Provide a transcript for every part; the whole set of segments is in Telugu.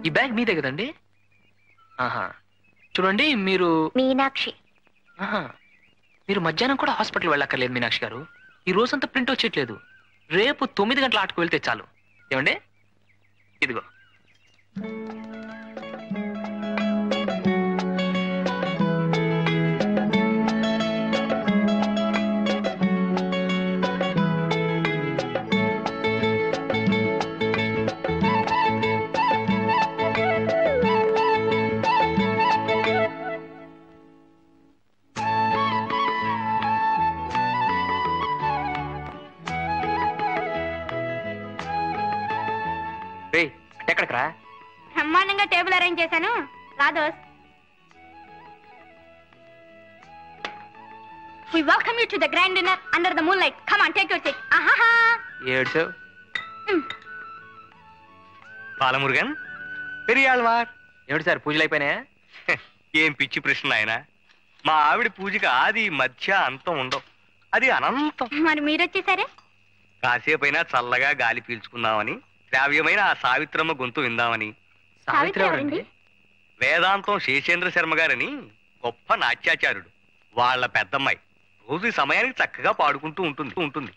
ఈ బ్యాగ్ మీదే కదండి? ఆహా, చూడండి మీరు మీనాక్షి. మీరు మధ్యాహ్నం కూడా హాస్పిటల్ వెళ్ళక్కర్లేదు మీనాక్షి గారు. ఈ రోజంతా ప్రింట్ వచ్చేట్లేదు. రేపు 9 గంటల ఆటకు వెళ్తే చాలు. ఏమండి? ఇదిగో. ఎక్కడికరా? బ్రహ్మాండంగా టేబుల్ అరేంజ్ చేశాను. రాదోస్. We welcome you to the grand dinner under the moonlight. Come on, take your seat. Ahaha. ఏడ్చావు Balamurugan. Periyalvar. ఏమిటి సార్ పూజలు అయిపోయినాయా? ఏం పిచ్చి ప్రశ్న ఆయన. మా ఆవిడ పూజకి ఆది మధ్య అంతం ఉండవు, అది అనంతం. మరి మీరొచ్చేసారే? కాసేపైనా చల్లగా గాలి పీల్చుకుందామని, శ్రావ్యమైన ఆ సావిత్రమ్మ గొంతు విందామని. సావిత్రి ఎవరండి? వేదాంతం శేషేంద్ర శర్మ గారని గొప్ప నాట్యాచార్యుడు. వాళ్ళ పెద్దమ్మాయి రోజు ఈ సమయానికి చక్కగా పాడుకుంటూ ఉంటుంది.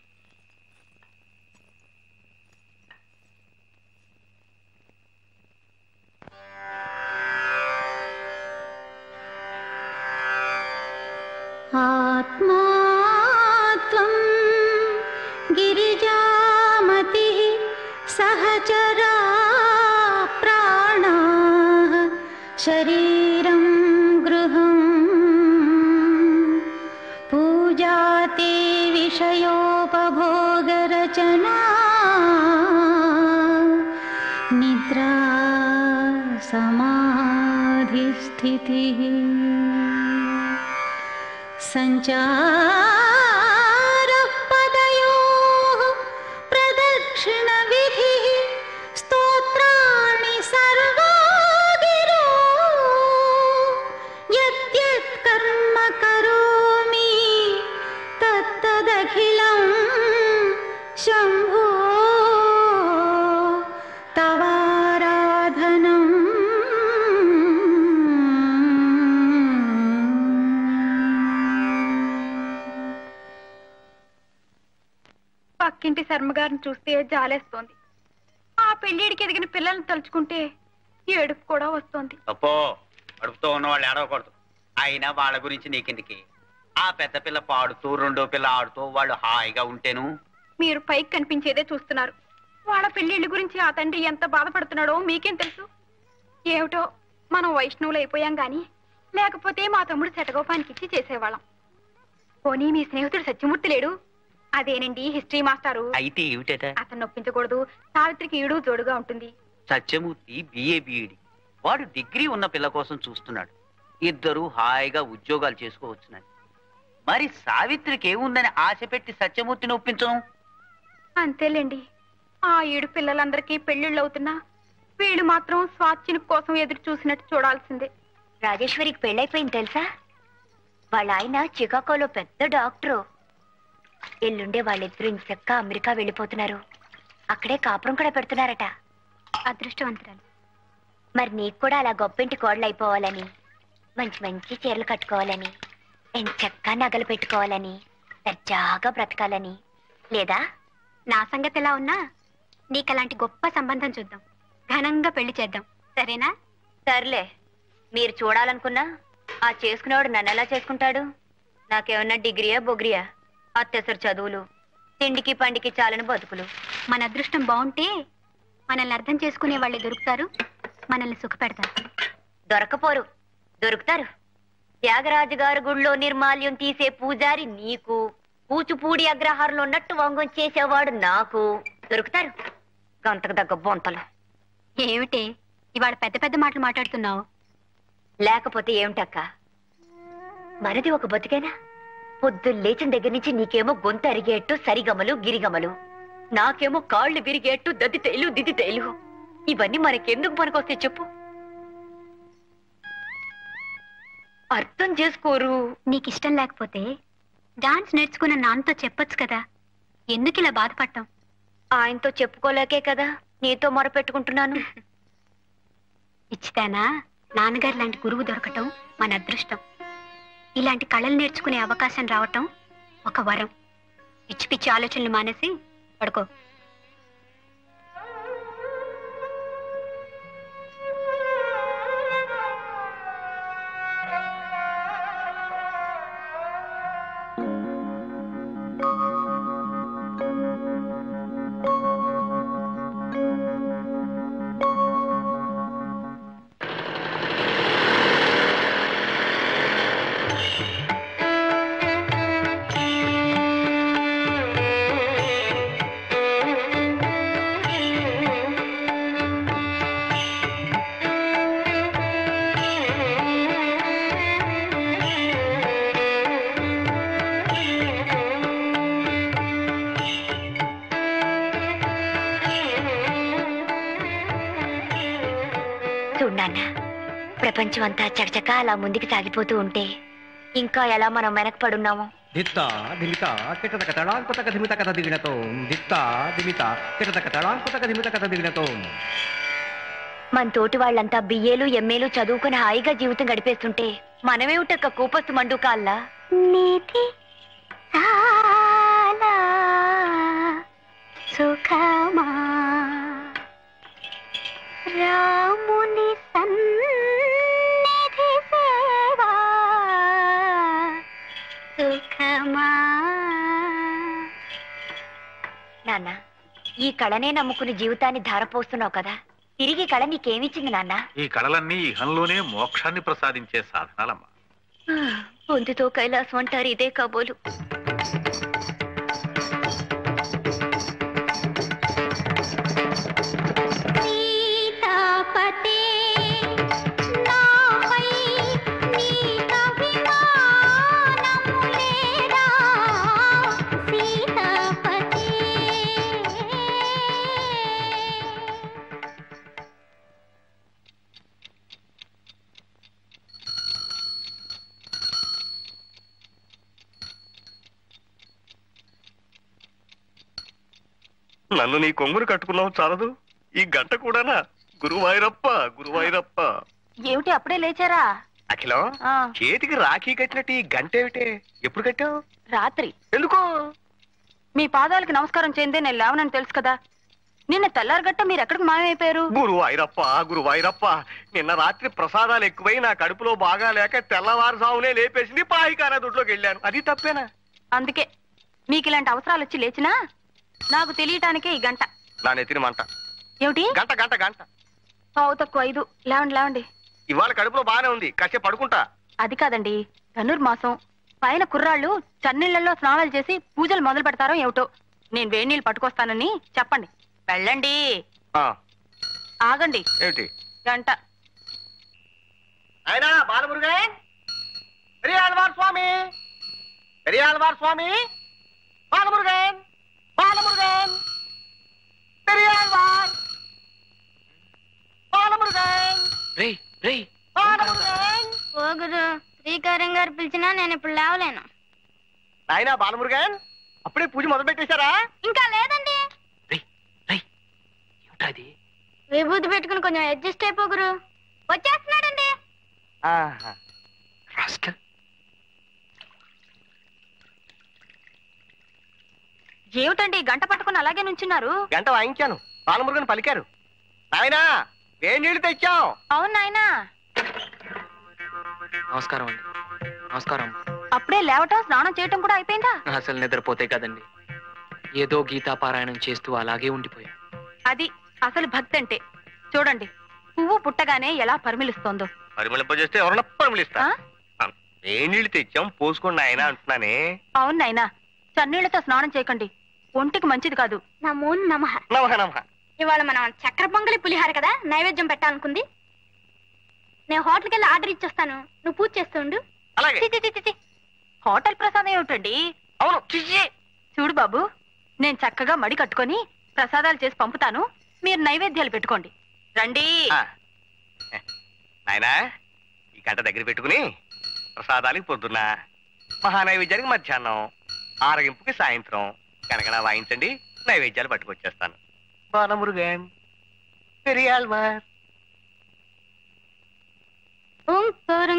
ఆత్మాత్వం గిరిజామతి సహచరా ప్రాణా శరీరం గృహం పూజాతే విషయోపభోగరచనా నిద్రా సమాధిస్థితిః సంచారః పదయోః ప్రదక్షిణ విధిః స్తోత్రాణి సర్వా గిరో యద్యత్ కర్మ కరోమి తత్తదఖిలం శంభో తవారాధనం. పక్కింటి శర్మగారిని చూస్తే జాలేస్తోంది. ఆ పెళ్లిడికి ఎదిగిన పిల్లల్ని తలుచుకుంటే ఏడుపు కూడా వస్తోంది. అప్పో అడుపుతో ఉన్న వాళ్ళు ఏడవకూడదు. అయినా వాళ్ళ గురించి నీకెందుకి? ఆ పెద్ద పిల్ల పాడుతూ రెండో పిల్ల ఆడుతూ వాళ్ళు హాయిగా ఉంటేను. మీరు పైకి కనిపించేదే చూస్తున్నారు. వాళ్ళ పెళ్లిళ్ళ గురించి ఆ తండ్రి ఎంత బాధపడుతున్నాడో మీకేం తెలుసు? ఏమిటో మనం వైష్ణవులు అయిపోయాం గాని, లేకపోతే మా తమ్ముడు శటగోపానికి ఇచ్చి చేసేవాళ్ళం. పోనీ మీ స్నేహితుడు సత్యమూర్తి లేడు? అదేనండి హిస్టరీ మాస్టారు. అయితే ఏమిటట? అతను నొప్పించకూడదు. సావిత్రికి ఈడు జోడుగా ఉంటుంది. Satyamurthy BA B Ed. వాడు డిగ్రీ ఉన్న పిల్ల కోసం చూస్తున్నాడు. ఇద్దరు హాయిగా ఉద్యోగాలు చేసుకోవచ్చునని. మరి సావిత్రికి ఏముందని ఆశ పెట్టి సత్యమూర్తిని ఒప్పించను? అంతేలేండి. ఆ ఏడు పిల్లలందరికీ పెళ్లిళ్ళు అవుతున్నా వీళ్ళు మాత్రం స్వాచ్ఛిని కోసం ఎదురు చూసినట్టు చూడాల్సిందే. రాజేశ్వరికి పెళ్ళైపోయింది తెలుసా? వాళ్ళ ఆయన చికాగోలో పెద్ద డాక్టరు. ఎల్లుండే వాళ్ళిద్దరూ ఇంచక్క అమెరికా వెళ్ళిపోతున్నారు. అక్కడే కాపురం కూడా పెడుతున్నారట. అదృష్టవంతురాలు. మరి నీకు కూడా అలా గొప్పింటి కోడలు అయిపోవాలని, మంచి మంచి చీరలు కట్టుకోవాలని, ఎంచక్క నగలు పెట్టుకోవాలని, దర్జాగా బ్రతకాలని లేదా? నా సంగతి ఎలా ఉన్నా నీకలాంటి గొప్ప సంబంధం చూద్దాం. ఘనంగా పెళ్లి చేద్దాం. సరేనా? సర్లే. మీరు చూడాలనుకున్నా ఆ చేసుకునేవాడు నన్ను ఎలా చేసుకుంటాడు? నాకేమన్నా డిగ్రీయా బొగ్రియా? అత్యవసర చదువులు, తిండికి పండికి చాలని బతుకులు. మన అదృష్టం బాగుంటే మనల్ని అర్థం చేసుకునే వాళ్ళే దొరుకుతారు, మనల్ని సుఖపెడతారు. దొరకపోరు, దొరుకుతారు. త్యాగరాజు గారు గుళ్ళో నిర్మాల్యం తీసే పూజారి నీకు, కూచిపూడి అగ్రహారంలో ఉన్నట్టు వంగం చేసేవాడు నాకు. దొరుకుతారు గంతకు దగ్గ బొంతలు. ఏమిటి ఇవాళ పెద్ద పెద్ద మాటలు మాట్లాడుతున్నావు? లేకపోతే ఏమిటక్క, మనది ఒక బతికేనా? పొద్దున్న లేచిన దగ్గర నుంచి నీకేమో గొంతు అరిగేట్టు సరిగమలు గిరిగమలు, నాకేమో కాళ్ళు విరిగేట్టు దద్దితేలు దిద్దితేలు. ఇవన్నీ మనకెందుకు పనికొస్తాయి చెప్పు? అర్థం చేసుకోరు. నీకిష్టం లేకపోతే డాన్స్ నేర్చుకున్న నాన్నతో చెప్పొచ్చు కదా. ఎందుకు ఇలా బాధపడటం? ఆయనతో చెప్పుకోలేకే కదా నీతో మొరపెట్టుకుంటున్నాను. ఇచ్చితేనా నాన్నగారు లాంటి గురువు దొరకటం మన అదృష్టం. ఇలాంటి కళలు నేర్చుకునే అవకాశం రావటం ఒక వరం. పిచ్చి పిచ్చి ఆలోచనలు మానేసి పడుకో. ప్రపంచం అంతా చకచక అలా ముందుకు సాగిపోతూ ఉంటే ఇంకా ఎలా మనం వెనకపడున్నామో. మన తోటి వాళ్ళంతా బిఏలు ఎంఏలు చదువుకుని హాయిగా జీవితం గడిపేస్తుంటే మనమేమిటక్క కూపస్తు మండుకాల్లా. సుఖమా రాముని సన్నిధి సేవా సుఖమా. నాన్న, ఈ కళనే నమ్ముకుని జీవితాన్ని ధారపోస్తున్నావు కదా, తిరిగి కళ నీకేమిచ్చింది నాన్న? ఈ కళలన్నీ ఇహంలోనే మోక్షాన్ని ప్రసాదించే సాధనాలమ్మా. పొందుతో కైలాసం అంటారు, ఇదే కాబోలు. నన్ను నీ కొంగురు కట్టుకున్నావు చాలదు, ఈ గంట కూడానా? గురువాయూరప్ప గురువాయూరప్ప. ఏమిటి అప్పుడే లేచారా? అఖిలం, చేతికి రాఖీ కట్టినట్టు ఈ గంట ఏమిటే? ఎప్పుడు కట్టావు? రాత్రి. ఎందుకో? మీ పాదాలకు నమస్కారం చేయందే నేను లేవనని తెలుసు కదా. నిన్న తెల్లారగట్ట మీరు ఎక్కడికి మాయమైపోయారు? గురువాయూరప్ప గురువాయూరప్ప, నిన్న రాత్రి ప్రసాదాలు ఎక్కువై నా కడుపులో బాగా లేక తెల్లవారుజామునే లేపేసింది, పాయికానా దొడ్లోకి వెళ్ళాను. అది తప్పేనా? అందుకే మీకు ఇలాంటి అవసరాలు వచ్చి లేచినా నాకు తెలియటానికే ఈ గంట. నా నెత్తిన మంట. ఏమిటి? గంట గంట గంట. పావు తక్కువ 5. లేవండి లేవండి. ఇవాళ కడుపులో బాగానే ఉంది, కాసేపు పడుకుంటా. అది కాదండి, ధనుర్ మాసం పైన కుర్రాళ్ళు చన్నీళ్లలో స్నానాలు చేసి పూజలు మొదలు పెడతారో ఏమిటో. నేను వేడి నీళ్ళు పట్టుకొస్తానని చెప్పండి. వెళ్ళండి. ఆగండి. ఏమిటి? గంట. అయినా బాలమురుగన్, పెరియాళ్వార్ స్వామి, పెరియాళ్వార్ స్వామి, బాలమురుగన్, బాలమురుగన్, పెరియాళ్వార్, బాలమురుగన్, రేయ్ రేయ్ బాలమురుగన్. ఓ గురు, శ్రీకారం గారు పిలిచినా నేను ఇప్పుడు లేవలేను. నాయనా బాలమురుగన్, అప్పుడే పూజ మొదలు పెట్టేశారా? ఇంకా లేదండి. రేయ్ రేయ్ ఏమిటది? విభూతి పెట్టుకుని కొంచెం అడ్జస్ట్ అయిపో గురు. వచ్చేస్తున్నాడండి. రాస్కల్. ఏమిటండి గంట పట్టుకుని అలాగే నుంచున్నారు? గంట వాయించాను, బాలమురుగన్ పలికారు. నాయనా వేడి నీళ్లు తెచ్చాం. అవును నాయనా. నమస్కారం అండి. నమస్కారం. అప్పుడే లేవటం స్నానం చేయటం కూడా అయిపోయిందా? అసలు నిద్రపోతే కదండి, ఏదో గీతా పారాయణం చేస్తూ అలాగే ఉండిపోయా. అది అసలు భక్తి అంటే. చూడండి, పువ్వు పుట్టగానే ఎలా పరిమిలిస్తోందో. పరిమళింపజేస్తే ఎవరన్నా పరిమళిస్తా. వేడి నీళ్లు తెచ్చాం, పోసుకోండి నాయనా అంటున్నానే. అవును నాయనా, చన్నీళ్లతో స్నానం చేయకండి, ఒంటికి మంచిది కాదు. నమో నమః. నమః నమః. ఇవాళ మనం చక్కెర పొంగలి పులిహార కదా నైవేద్యం పెట్టాలనుకుంది. నేను హోటల్కి వెళ్ళి ఆర్డర్ ఇచ్చొస్తాను, నువ్వు పూజ చేస్తుండు. అలాగే. హోటల్ ప్రసాదం ఏమిటండి? అవును. చూడు బాబు, నేను చక్కగా మడి కట్టుకొని ప్రసాదాలు చేసి పంపుతాను, మీరు నైవేద్యాలు పెట్టుకోండి. రండి. నాయనా ఈ గంట దగ్గర పెట్టుకుని ప్రసాదాలకి పొద్దున్న, మహానైవేద్యానికి మధ్యాహ్నం, ఆరగింపుకి సాయంత్రం కనకడా వాయించండి, నైవేద్యాలు పట్టుకొచ్చేస్తాను. బాలమురుగన్, పెరియాళ్వార్.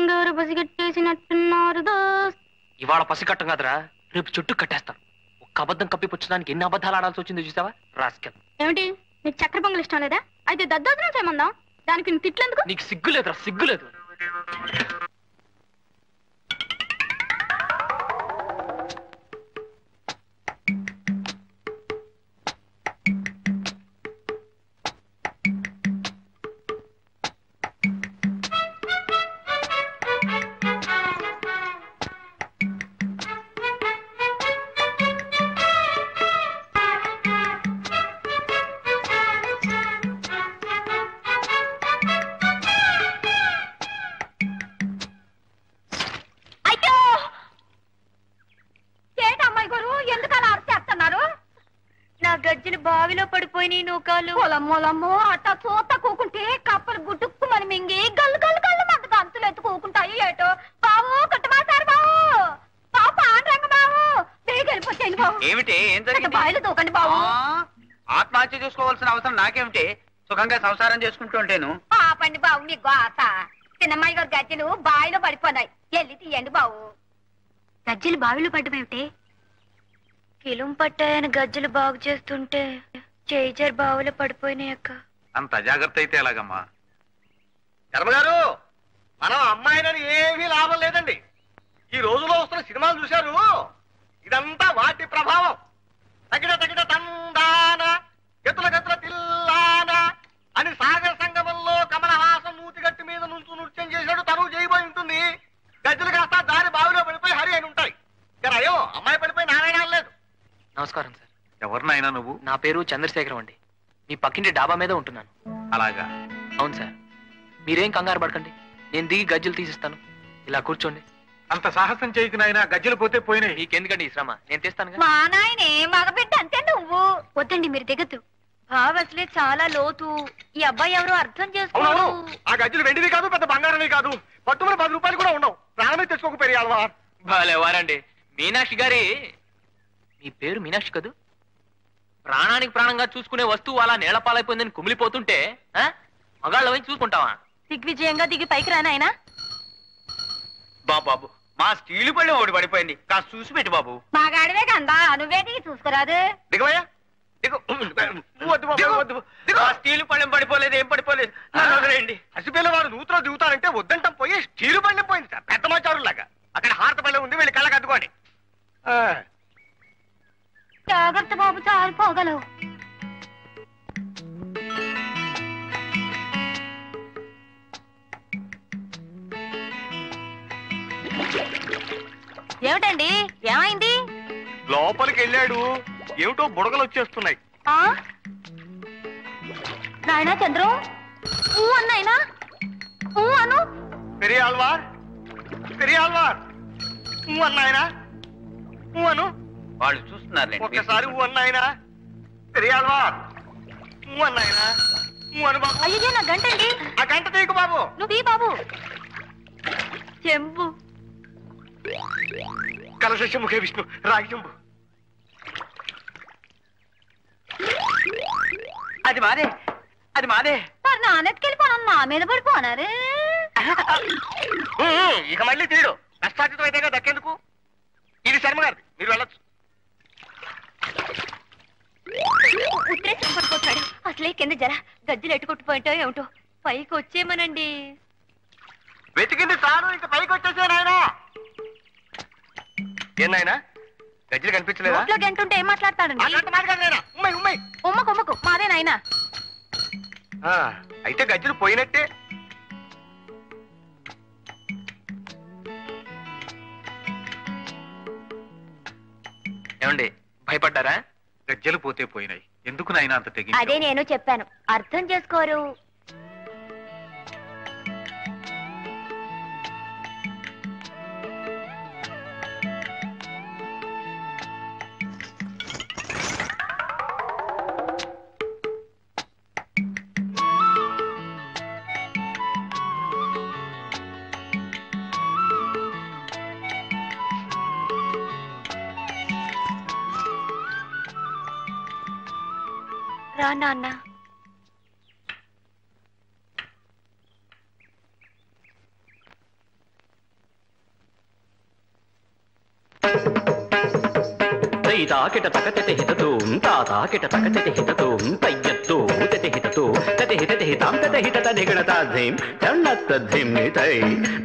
గారు పసిగట్టేసినట్టున్నారు దోస్త్. ఇవాళ పసికట్టం కాదురా, రేపు చుట్టూ కట్టేస్తాను. ఒక్క అబద్ధం కప్పిపుచ్చడానికి ఎన్ని అబద్ధాలు ఆడాల్సి వచ్చిందో చూసావా రాస్కెల్. ఏమిటి నీకు చక్కెర పొంగల్ ఇష్టం లేదా? అయితే దద్దోజనం చేయమందాం. దానికి నువ్వు తిట్లేందుకు? నీకు సిగ్గులేదురా, సిగ్గులేదు. గజ్జలు బావిలో పడిపోయినాయి నూకాలు. పొలమ్మోలమ్మో అట్టా చూత కూకుంటే కప్పలు గుడ్డుక్కు మరి మింగి గల్లు గల్లు గల్లు మంత గంతులు ఎత్తు కూకుంటాయి. ఏటో బావు కట్టమాసారు బావు, బావు పాండ్రంగ బావు, బేగి వెళ్ళిపోతాయి బావు. ఏమిటి ఏం జరిగింది? బావిలో దూకండి బావు. ఆత్మహత్య చేసుకోవాల్సిన అవసరం నాకేమిటి? సుఖంగా సంసారం చేసుకుంటూ ఉంటాను. పాపండి బావు మీ గోత. చిన్నమ్మాయి గారు గజ్జలు బావిలో పడిపోయినాయి, వెళ్ళి తీయండి బావు. గజ్జలు బావిలో పడ్డమేమిటి? కిలుం పట్టాయని గజ్జలు బాగు చేస్తుంటే చేజర్ బావులో పడిపోయినాయి అక్క. అంత అజాగ్రత్త అయితే ఎలాగమ్మా? ధర్మగారు, మనం అమ్మాయిలని ఏమీ లాభం లేదండి. ఈ రోజులో వస్తున్న సినిమాలు చూశారు, ఇదంతా వాటి ప్రభావం. తగిన తగిన తందాన గతుల గతుల తిల్లాన అని సాగర సంగమంలో కమలహాసం నూతిగట్టి మీద నుంచు నృత్యం చేశాడు. తను చేయబోయి ఉంటుంది. గజ్జలు కాస్త దారి బావిలో పడిపోయి హరి అని ఉంటాయి. అయ్యో అమ్మాయి పడిపోయి నారాయణ లేదు. నమస్కారం సార్. ఎవరినైనా నువ్వు? నా పేరు చంద్రశేఖరం అండి. మీ పక్కింటి డాబా మీద ఉంటున్నాను. అలాగా? అవును సార్. మీరేం కంగారు పడకండి, నేను దిగి గజ్జలు తీసిస్తాను. ఇలా కూర్చోండి. అంత సాహసం చేయకు నాయనా, గజ్జలు పోతే పోయినాయి. మీకెందుకండి ఈ శ్రమ, నేను తీస్తాను. మా నాయనే మగబిడ్డ అంతే నువ్వు. వద్దండి మీరు దిగద్దు. బావ అసలే చాలా లోతు. ఈ అబ్బాయి ఎవరో అర్థం చేసుకోరు. ఆ గజ్జలు వెండివి కాదు, పెద్ద బంగారమే కాదు. పట్టుమని 10 రూపాయలు కూడా ఉండవు. ప్రాణమే తెచ్చుకోకపోయావా? భలేవారండి. మీనాక్షి గారి, మీ పేరు మీనాక్షి కదూ? ప్రాణానికి ప్రాణంగా చూసుకునే వస్తువు అలా నేల పాలైపోయిందని కుమిలిపోతుంటే మగాళ్ళ వైపు చూసుకుంటావా? దిగ్విజయంగా దిగి పైకి రానాయనా. బాబు మా స్టీలు పళ్ళెం ఒకటి పడిపోయింది, కాస్త చూసి పెట్టి బాబు. మా గాడివే కందా, నువ్వే దిగి చూసుకురాదు. దిగవయ్యా, దిగు. వద్దు బాబు, వద్దు. ఆ స్టీలు పళ్ళెం పడిపోలేదు, ఏం పడిపోలేదు. హసిపిల్ల వాడు నూతులో దిగుతారంటే వద్దంటాం పోయి స్టీలు పళ్ళెం పోయింది సార్. పెద్ద మాచారులాగా అక్కడ హారత పళ్ళెం ఉంది, వెళ్ళి కళ్ళకి అద్దుకోండి. జాగ్రత్త బాబు, చాలు పోగలవు. ఏమిటండి, ఏమైంది? లోపలికి వెళ్ళాడు, ఏమిటో బుడగలు వచ్చేస్తున్నాయి. నాయనా చంద్రం, అన్నాయినా అను. పెరియాల్వార్, పెరియాల్వార్ అన్నాయనా అను. వాళ్ళు చూస్తున్నారు. ఒక్కసారి అన్నాయనా. పెరియాల్వార్ అన్నాయనా అను బాబు. అయ్యో నా గంట అండి. ఆ గంట తీయకు బాబు. నువ్వు తీ బాబు. చెంబు. కలశముఖే విష్ణు, రాగి చెంబు. అది మాదే, అది మాదే. మరి నాన్నెత్తుకెళ్ళిపోను, నా మీద పడిపోనారే. ఇక మళ్ళీ తీయడు. కష్టార్జితం అయితే దక్కేందుకు. ఇది శర్మ గారిది, మీరు వెళ్ళొచ్చు. ఉత్తరేసం పడిపోతాడు. అసలే కింద జర గజ్జలు ఎట్టుకొట్టుపోయింటో ఏమిటో. పైకి వచ్చేమనండి. వెతికింది చాలు, ఇంక పైకి వచ్చేసే నాయనా. ఏం నాయనా, గజ్జలు కనిపించలేదా? ఇంట్లో గంట ఉంటే ఏం మాట్లాడతాడండి? ఉమ్మకు ఉమ్మకు మాదే నాయనా. అయితే గజ్జలు పోయినట్టే. ఏమండి, భయపడ్డారా? గజ్జలు పోతే పోయినాయి, ఎందుకు నాయనా అంత తెగి? అదే నేను చెప్పాను, అర్థం చేసుకోరు. రా నాన్న. తాకిట తకతె హితతూం తాతాకిట తకతె హితతూం తయ్యత్తూ తెతి హితతూ తతి హితతి హితాం తతి హితత ధిగణతాధిం ధన్నత్త ధిమ్మితై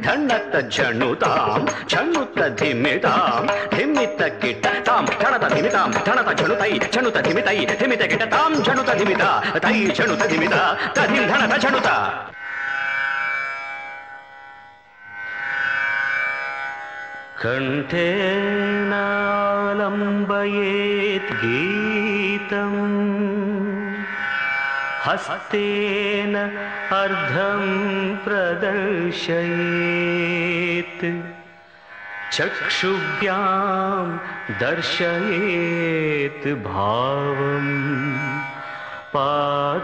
ధన్నత్త ఝణుతాం ఝణుత్త ధిమ్మితాం ధిమ్మిత్త కిట తాం ఝణత ధిమితాం ఝణత ఝణుతై ఝణుత ధిమితై ధిమిత కిట తాం ఝణుత ధిమిత తై ఝణుత ధిమిత తధిం ధణత ఝణుత. కంఠేనాలంబయేత్ గీతం హస్తేన అర్ధం ప్రదర్శయేత్ చక్షుభ్యాం దర్శయేత్ భావం పాదాభ్యాం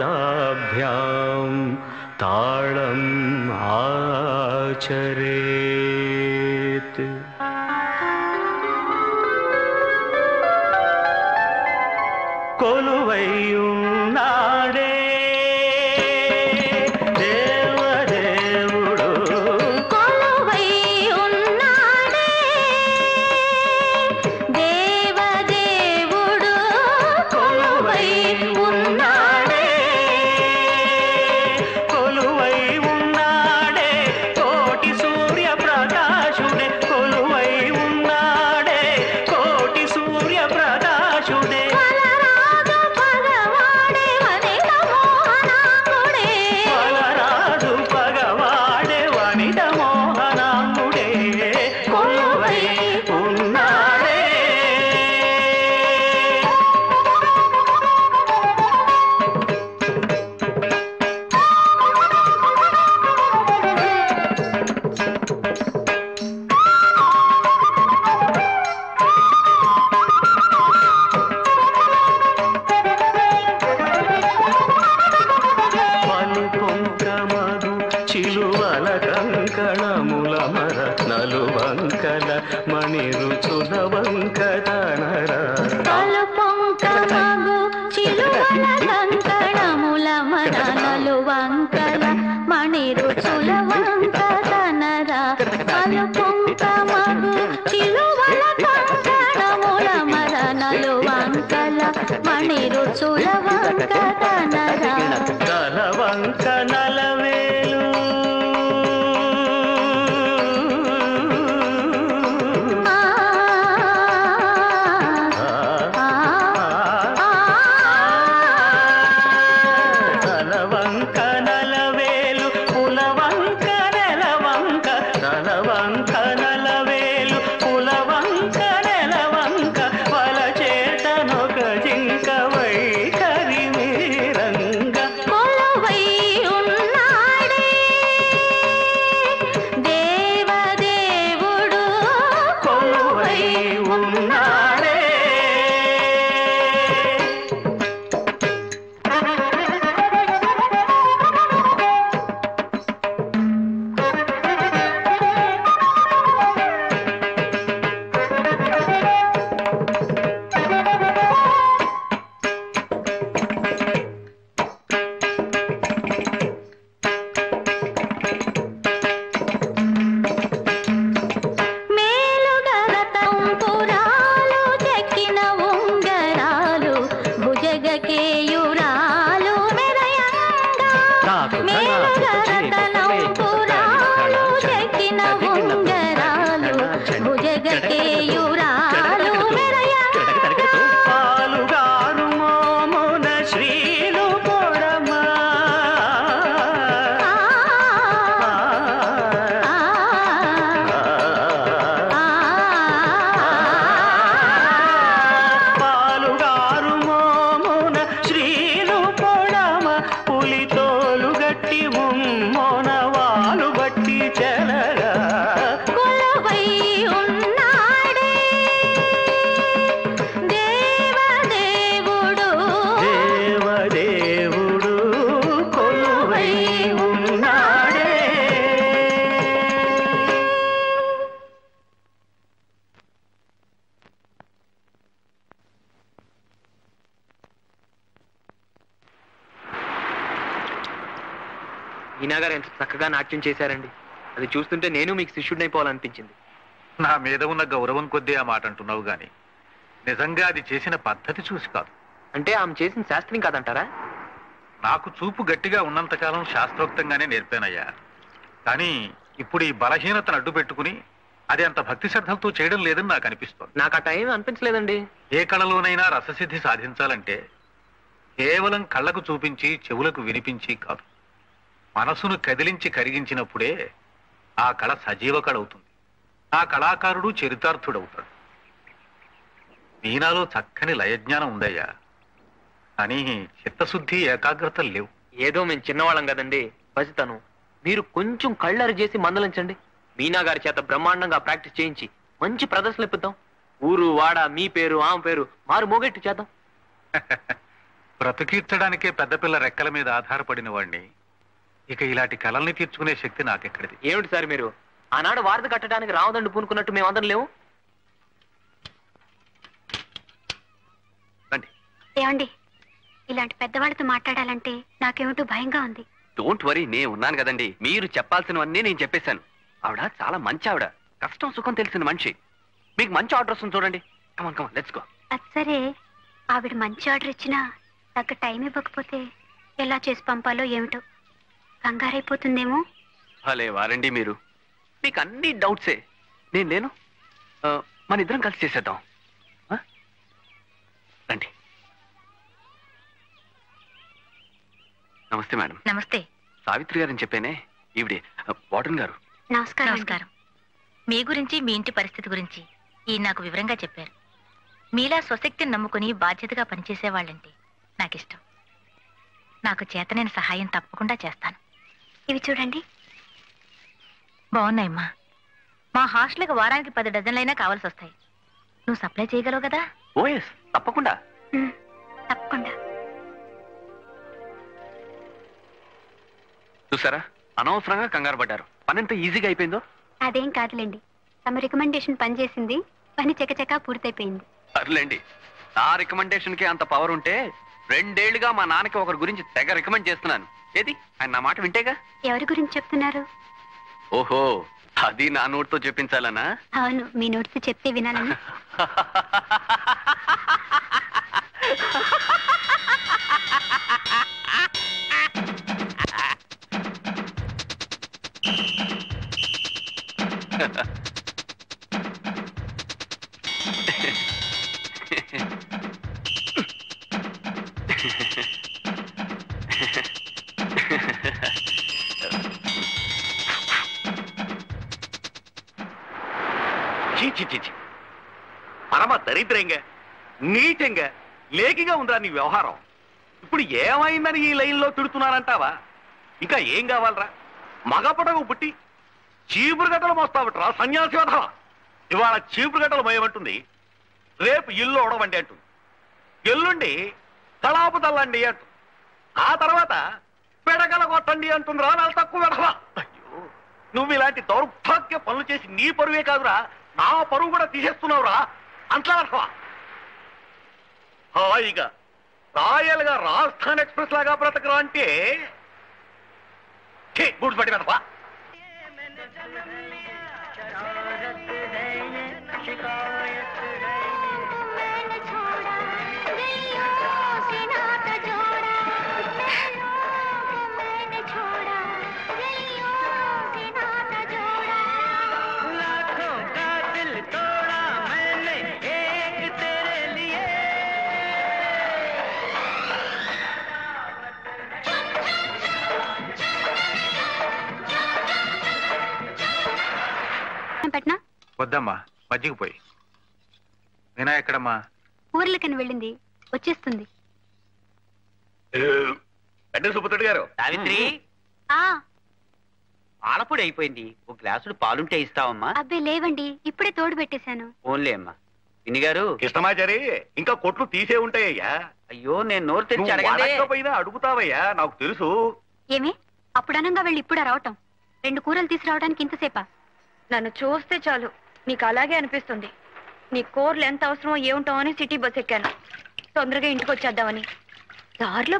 తాళం ఆచరేత్. కొలువైయున్నాడే దేవదేవుడు కొలువైయున్నాడే దేవదేవుడు కొలువైయున్నాడే కొలువై ఉన్నాడే కోటి సూర్య ప్రకాశుడే కొలువై ఉన్నాడే కోటి సూర్య ప్రకాశుడే బలరాజు భగవాడే వనిత మోహనాంగుడే కొలువై ఉన్నాడే. పలు పొంకమగు చిలువల కంకణముల మర నలువంకల మణి రుచుల వంకతనర పలు పొంకమగు చిలువల కంకణముల మరనలు వంకల మణి రుచుల వంకతనర పలు పొంకమగు చిలువల కంకణముల మరనలు వంకల మణి రుచుల వంకతనర తల వంక నలవేలు తలవంక నలవేలు పులవంక నెలవంక తలవంక నలవేలు పులవంక నెలవంక వల చేతనొక జింక వైఖరి మీరంగ కొలువై ఉన్నాడే దేవదేవుడు కొలువై ఉన్నాడే. మేలుగల తంపురాలు చెక్కిన ఉంగరాలు భుజగకేయురాలు మెరయంగా మేలుగల తంపురాలు చెక్కిన ఉంగరాలు భుజగకేయురాలు మెరయంగా పాలుగారు మోమున శ్రీలు పొడమా పాలుగారు మోమున శ్రీలు పొడమ పులితోలు గట్టి ముమ్మోన వాలు బట్టి చెలగా కొలువై ఉన్నాడే దేవదేవుడు దేవదేవుడు కొలువై ఉన్నాడే. ఈనా గారు ఎంత చక్కగా నాట్యం చేశారండి. అది చూస్తుంటే నేను మీకు శిష్యుడినైపోవాలనిపించింది. నా మీద ఉన్న గౌరవం కొద్దీ ఆ మాట అంటున్నావు గాని నిజంగా అది చేసిన పద్ధతి చూసి కాదు. అంటే ఆమె చేసిన శాస్త్రం కాదంటారా? నాకు చూపు గట్టిగా ఉన్నంతకాలం శాస్త్రోక్తంగానే నేర్పానయ్యా. కానీ ఇప్పుడు ఈ బలహీనతను అడ్డు పెట్టుకుని అది అంత భక్తి శ్రద్ధలతో చేయడం లేదని నాకు అనిపిస్తోంది. నాకు ఆ టైం అనిపించలేదండి. ఏ కళలోనైనా రససిద్ధి సాధించాలంటే కేవలం కళ్ళకు చూపించి చెవులకు వినిపించి కాదు, మనసును కదిలించి కరిగించినప్పుడే ఆ కళ సజీవ కళ అవుతుంది. ఆ కళాకారుడు చరితార్థుడవుతాడు. మీనాలో చక్కని లయజ్ఞానం ఉందయ్యా, కానీ చిత్తశుద్ధి ఏకాగ్రత లేవు. ఏదో మేము చిన్నవాళ్ళం కదండి, పసితను. మీరు కొంచెం కళ్ళరి చేసి మందలించండి. మీనా గారి చేత బ్రహ్మాండంగా ప్రాక్టీస్ చేయించి మంచి ప్రదర్శనలు ఇప్పిద్దాం. ఊరు వాడ మీ పేరు ఆమె పేరు మారు మోగెట్టు చేద్దాం. బ్రతికీర్చడానికే పెద్దపిల్ల రెక్కల మీద ఆధారపడిన వాడిని ఇక ఇలాంటి కళల్ని తీర్చుకునే శక్తి నాకెక్కడిది? ఏమిటి సార్ మీరు? ఆనాడు వారధి కట్టడానికి రావదండి పూనుకున్నట్టు మేమందరం లేవు. రండి. ఏమండి, ఇలాంటి పెద్దవాళ్ళతో మాట్లాడాలంటే నాకేమిటో భయంగా ఉంది. డోంట్ వరీ, నేను ఉన్నాను కదండి. మీరు చెప్పాల్సినవన్నీ నేను చెప్పేశాను. ఆవిడ చాలా మంచి ఆవిడ, కష్టం సుఖం తెలిసిన మనిషి. మీకు మంచి ఆర్డర్ వస్తుంది చూడండి. కమాన్ కమాన్, లెట్స్ గో. అది సరే, ఆవిడ మంచి ఆర్డర్ ఇచ్చినా తగ్గ టైం ఇవ్వకపోతే ఎలా చేసి పంపాలో ఏమిటో కంగారైపోతుందేమో. భలే వారండి మీరు. మీకు అన్ని డౌట్సే. నేను లేను, మన ఇద్దరం కలిసి చేసేద్దాం. రండి. నమస్తే మేడం. నమస్తే. సావిత్రి గారని చెప్పానే, ఈవిడే వార్డెన్ గారు. నమస్కారం. నమస్కారం. మీ గురించి, మీ ఇంటి పరిస్థితి గురించి ఈయన నాకు వివరంగా చెప్పారు. మీలా స్వశక్తిని నమ్ముకుని బాధ్యతగా పనిచేసే వాళ్ళంటే నాకిష్టం. నాకు చేతనైన సహాయం తప్పకుండా చేస్తాను. ఇవి చూడండి. బాగున్నాయమ్మా. మా హాస్టల్కి వారానికి 10 డజన్లైనా కావాల్సి వస్తాయి. నువ్వు సప్లై చేయగలవు కదా? ఓఎస్, తప్పకుండా. తప్పకుండా. చూసారా, అనవసరంగా కంగారు పడ్డారు. పని ఎంత ఈజీగా అయిపోయిందో. అదేం కాదులేండి, తమ రికమెండేషన్ పనిచేసింది, పని చకచకా పూర్తయిపోయింది. సర్లేండి, నా రికమెండేషన్ కి అంత పవర్ ఉంటే 2 ఏళ్లుగా మా నాన్నకి ఒకరి గురించి తెగ రికమెండ్ చేస్తున్నాను. ఏది, ఆయన నా మాట వింటేగా. ఎవరి గురించి చెప్తున్నారు? ఓహో, అది నా నోటితో చెప్పించాలనా? అవును, మీ నోటితో చెప్తే వినాలని. పరమ దరిద్రంగా, నీచంగా, లేకిగా ఉందా నీ వ్యవహారం? ఇప్పుడు ఏమైందని ఈ లైన్లో తిడుతున్నారంటావా? ఇంకా ఏం కావాలరా? మగపడకు పుట్టి చీపురు గట్టలు మోస్తావట్రా సన్యాసి వధవా. ఇవాళ చీపురు గట్టలు మోయమంటుంది, రేపు ఇల్లు ఓడవండి అంటుంది, ఎల్లుండి కళాపు తల్లండి అంటుంది, ఆ తర్వాత పెడగల కొట్టండి అంటుందిరా నాలు తక్కువ వధవా. అయ్యో, నువ్వు ఇలాంటి దౌర్భాగ్య పనులు చేసి నీ పరువే కాదురా, నా పరువు కూడా తీసేస్తున్నావురా అంట్లా వధవా. హాయిగా రాయల్గా రాజస్థాన్ ఎక్స్ప్రెస్ లాగా బ్రతకరా అంటే గూడ్స్ పట్టి వధవా. పెట్టనా? వద్దమ్మా, మజ్జిగ పోయి. మీనా ఎక్కడమ్మా? ఊర్లకని వెళ్ళింది, వచ్చేస్తుంది. అంటే సుబ్బతుడు గారు. సావిత్రి, పాలపొడి అయిపోయింది. ఒక గ్లాసుడు పాలుంటే ఇస్తావమ్మా? అబ్బే లేవండి, ఇప్పుడే తోడు పెట్టేశాను. ఓన్లే అమ్మా. పిన్ని గారు. కృష్ణమాచారి, ఇంకా కొట్లు తీసే ఉంటాయ్యా. అయ్యో, నేను నోరు తెరిచి అడగకపోయినా అడుగుతావయ్యా, నాకు తెలుసు. ఏమే, అప్పుడు అనంగా వెళ్ళి ఇప్పుడు రావటం? 2 కూరలు తీసుకురావడానికి ఇంతసేపా? నన్ను చూస్తే చాలు నీకు అలాగే అనిపిస్తుంది. నీ కూరలు ఎంత అవసరమో ఏముంటామో అని సిటీ బస్ ఎక్కాను. తొందరగా ఇంటికి వచ్చేద్దామని. దారిలో